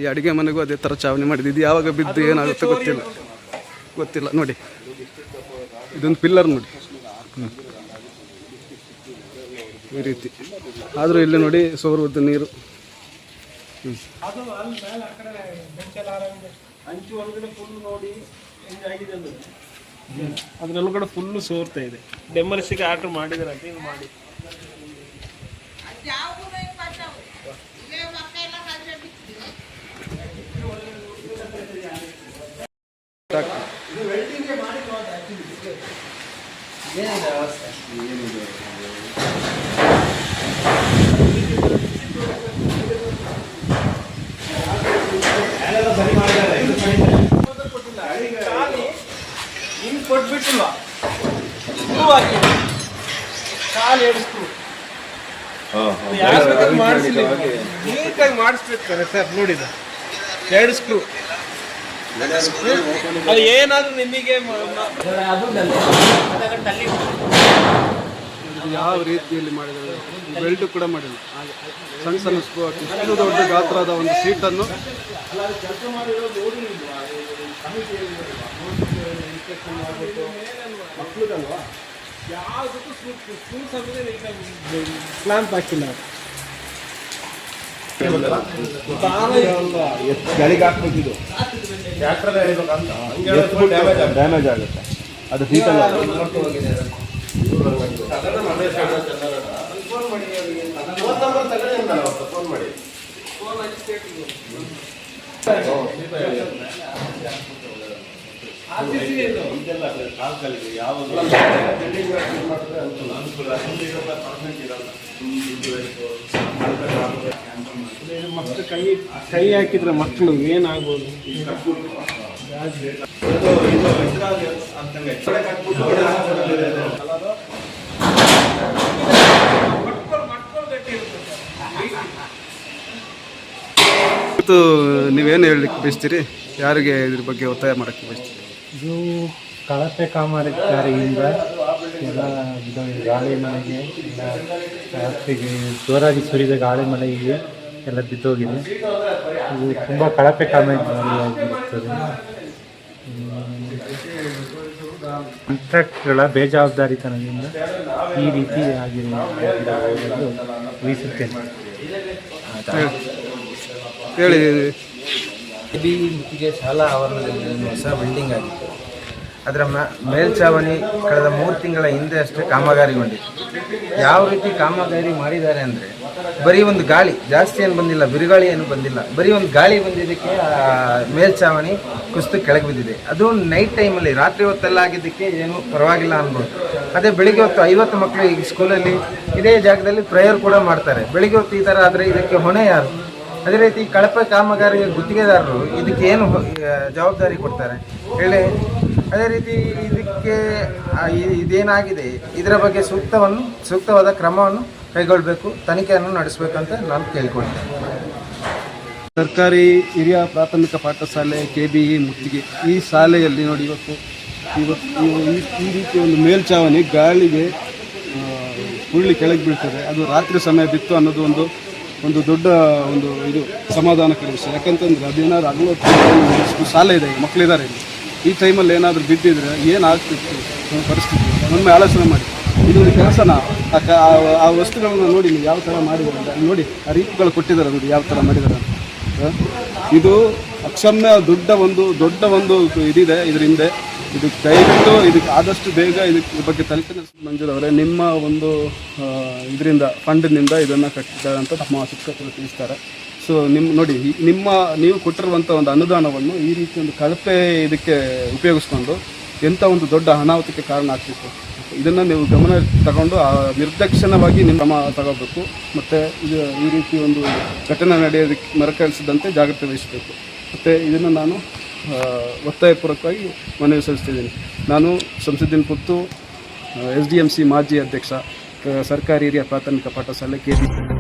ಈ ಅಡುಗೆ ಮನೆಗೂ ಅದೇ ಥರ ಚಾವಣಿ ಮಾಡಿದ್ದು. ಇದು ಯಾವಾಗ ಬಿದ್ದು ಏನಾಗುತ್ತೆ ಗೊತ್ತಿಲ್ಲ ನೋಡಿ. ಇದೊಂದು ಪಿಲ್ಲರ್ ನೋಡಿ, ಈ ರೀತಿ. ಆದರೂ ಇಲ್ಲಿ ನೋಡಿ ಸೋರುವುದು ನೀರು. ಅದ್ರೊಳಗಡೆ ಫುಲ್ಲು ಸೋರ್ತಾ ಇದೆ. ಡೆಮರ್ಸಿಗೆ ಆರ್ಡರ್ ಮಾಡಿದಾರೆ ಅಂತ ಮಾಡಿ. ಕೊಟ್ಬಿಟ್ಟಿಲ್ವಾ ಕಾಲು ಎಡಿಸ್ತು ಮಾಡಿಸಿಲ್ಲ, ನೀಟಾಗಿ ಮಾಡಿಸ್ಬೇಕು ಸರ್. ನೋಡಿದ 2 ಸ್ಕ್ರೂ. ಅದು ಏನಾದ್ರೂ ನಿಮಗೆ ಯಾವ ರೀತಿಯಲ್ಲಿ ಮಾಡಿದ್ದಾರೆ, ಬೆಲ್ಟ್ ಕೂಡ ಮಾಡಿಲ್ಲ. ಸಣ್ಣ ಸಣ್ಣ ಸ್ಕ್ರೂ ಹಾಕಿ ಇಷ್ಟು ದೊಡ್ಡ ಗಾತ್ರದ ಒಂದು ಸೀಟನ್ನು ಕ್ಲಾಂಪ್ ಹಾಕಿಲ್ಲ. ಗಾಳಿಗೆ ಹಾಕ್ಬೇಕಿದು ಡ್ಯಾಮೇಜ್ ಆಗುತ್ತೆ. ಅದು ಹೀಟಲ್ಲ. ಮಕ್ಕಳು ಕೈ ಹಾಕಿದ್ರೆ ಮಕ್ಕಳು ಏನಾಗ್ಬೋದು? ನೀವೇನು ಹೇಳಲಿಕ್ಕೆ ಬಯಸ್ತೀರಿ? ಯಾರಿಗೆ ಇದ್ರ ಬಗ್ಗೆ ಒತ್ತಾಯ ಮಾಡೋಕ್ಕೆ ಬಯಸ್ತೀರಿ? ಇದು ಕಳಪೆ ಕಾಮಗಾರಿಯಿಂದ ಎಲ್ಲ ಇದು ಗಾಳಿ ಮಳೆಗೆ ಎಲ್ಲ ರಾತ್ರಿಗೆ ಜೋರಾಗಿ ಸುರಿದ ಗಾಳಿ ಮಳೆಗೆ ಎಲ್ಲ ಬಿದ್ದೋಗಿದೆ. ಇದು ತುಂಬ ಕಳಪೆ ಕಾಮಗಾರಿಯಾಗಿರುತ್ತದೆ. ಕಾಂಟ್ರಾಕ್ಟ್ಗಳ ಬೇಜವಾಬ್ದಾರಿತನದಿಂದ ಈ ರೀತಿ ಆಗಿರುವುದು ಊಹಿಸುತ್ತೇನೆ. ಹೇಳಿ. ಬಿ ಮುತ್ತಿಗೆ ಶಾಲಾ ಆವರಣದಲ್ಲಿ ಹೊಸ ಬಿಲ್ಡಿಂಗ್ ಆಗಿತ್ತು. ಅದರ ಮೇಲ್ಛಾವಣಿ ಕಳೆದ 3 ತಿಂಗಳ ಹಿಂದೆ ಅಷ್ಟೇ ಕಾಮಗಾರಿಗೊಂಡಿತ್ತು. ಯಾವ ರೀತಿ ಕಾಮಗಾರಿ ಮಾಡಿದ್ದಾರೆ ಅಂದರೆ, ಬರೀ ಒಂದು ಗಾಳಿ, ಜಾಸ್ತಿ ಏನು ಬಂದಿಲ್ಲ, ಬಿರುಗಾಳಿ ಏನು ಬಂದಿಲ್ಲ, ಬರೀ ಒಂದು ಗಾಳಿ ಬಂದಿದ್ದಕ್ಕೆ ಮೇಲ್ಛಾವಣಿ ಕುಸಿದು ಕೆಳಗೆ ಬಿದ್ದಿದೆ. ಅದು ನೈಟ್ ಟೈಮಲ್ಲಿ, ರಾತ್ರಿ ಹೊತ್ತೆಲ್ಲ ಆಗಿದ್ದಕ್ಕೆ ಏನು ಪರವಾಗಿಲ್ಲ ಅನ್ಬೋದು. ಅದೇ ಬೆಳಿಗ್ಗೆ ಹೊತ್ತು 50 ಮಕ್ಕಳು ಈ ಸ್ಕೂಲಲ್ಲಿ ಇದೇ ಜಾಗದಲ್ಲಿ ಪ್ರೇಯರ್ ಕೂಡ ಮಾಡ್ತಾರೆ. ಬೆಳಿಗ್ಗೆ ಹೊತ್ತು ಈ ಥರ ಆದರೆ ಇದಕ್ಕೆ ಹೊಣೆ ಯಾರು? ಅದೇ ರೀತಿ ಕಳಪೆ ಕಾಮಗಾರಿಯ ಗುತ್ತಿಗೆದಾರರು ಇದಕ್ಕೆ ಏನು ಜವಾಬ್ದಾರಿ ಕೊಡ್ತಾರೆ ಹೇಳಿ? ಅದೇ ರೀತಿ ಇದಕ್ಕೆ ಇದೇನಾಗಿದೆ ಇದರ ಬಗ್ಗೆ ಸೂಕ್ತವಾದ ಕ್ರಮವನ್ನು ಕೈಗೊಳ್ಳಬೇಕು, ತನಿಖೆಯನ್ನು ನಡೆಸಬೇಕಂತ ನಾನು ಕೇಳಿಕೊಳ್ತೇನೆ. ಸರ್ಕಾರಿ ಹಿರಿಯ ಪ್ರಾಥಮಿಕ ಪಾಠಶಾಲೆ KBE ಮುತ್ತಿಗೆ, ಈ ಶಾಲೆಯಲ್ಲಿ ನೋಡಿ ಇವತ್ತು ಈ ರೀತಿ ಒಂದು ಮೇಲ್ಛಾವಣಿ ಗಾಳಿಗೆ ಉರುಳಿ ಕೆಳಗೆ ಬೀಳ್ತದೆ. ಅದು ರಾತ್ರಿ ಸಮಯ ಬಿತ್ತು ಅನ್ನೋದು ಒಂದು ದೊಡ್ಡ ಇದು ಸಮಾಧಾನಕರ ವಿಷಯ. ಯಾಕಂತಂದರೆ ಅದೇನಾದ್ರು 60 ಶಾಲೆ ಇದೆ, ಮಕ್ಕಳಿದ್ದಾರೆ ಇಲ್ಲಿ. ಈ ಟೈಮಲ್ಲಿ ಏನಾದರೂ ಬಿದ್ದಿದ್ರೆ ಏನಾಗ್ತಿತ್ತು ಪರಿಸ್ಥಿತಿ ಒಮ್ಮೆ ಆಲೋಚನೆ ಮಾಡಿ. ಇದೊಂದು ಕೆಲಸನ ಆ ವಸ್ತುಗಳನ್ನು ನೋಡಿ ನೀವು ಯಾವ ಥರ ಮಾಡಿದ್ದಾರೆ ಅಂತ ನೋಡಿ, ಆ ರೀತಿಗಳು ಕೊಟ್ಟಿದ್ದಾರೆ ನೋಡಿ ಯಾವ ಥರ ಮಾಡಿದ್ದಾರೆ ಅಂತ. ಇದು ಅಕ್ಷಮ್ಯ ದೊಡ್ಡ ಒಂದು ಇದಿದೆ ಇದರ ಹಿಂದೆ. ಇದು ದಯವಿಟ್ಟು ಇದಕ್ಕೆ ಆದಷ್ಟು ಬೇಗ ಇದಕ್ಕೆ ಬಗ್ಗೆ ತನಿಖೆ ಮಂಜೂರವರೇ ನಿಮ್ಮ ಒಂದು ಇದರಿಂದ ಫಂಡ್ನಿಂದ ಇದನ್ನು ಕಟ್ಟಿದ್ದಾರೆ ಅಂತ ನಮ್ಮ ಶಿಕ್ಷಕರು ತಿಳಿಸ್ತಾರೆ. ಸೊ ನೋಡಿ ನೀವು ಕೊಟ್ಟಿರುವಂಥ ಒಂದು ಅನುದಾನವನ್ನು ಈ ರೀತಿ ಒಂದು ಕಳಪೆ ಇದಕ್ಕೆ ಉಪಯೋಗಿಸ್ಕೊಂಡು ಎಂಥ ಒಂದು ದೊಡ್ಡ ಅನಾಹುತಕ್ಕೆ ಕಾರಣ ಆಗ್ತಿತ್ತು. ಇದನ್ನು ನೀವು ಗಮನ ತಗೊಂಡು ನಿರ್ದಾಕ್ಷಿಣ್ಯವಾಗಿ ನಿಮ್ಮ ಕ್ರಮ ತಗೋಬೇಕು. ಮತ್ತು ಈ ರೀತಿ ಒಂದು ಘಟನೆ ನಡೆಯೋದಕ್ಕೆ ಮರುಕಳಿಸದಂತೆ ಜಾಗ್ರತೆ ವಹಿಸಬೇಕು. ಮತ್ತು ಇದನ್ನು ನಾನು ಒತ್ತಾಯಪೂರ್ವಕವಾಗಿ ಮನವಿ ಸಲ್ಲಿಸ್ತಿದ್ದೀನಿ. ನಾನು ಶಂಸುದ್ದೀನ್ ಪುತ್ತು, SDMC ಮಾಜಿ ಅಧ್ಯಕ್ಷ, ಸರ್ಕಾರಿ ಹಿರಿಯ ಪ್ರಾಥಮಿಕ ಪಾಠಶಾಲೆ KBE.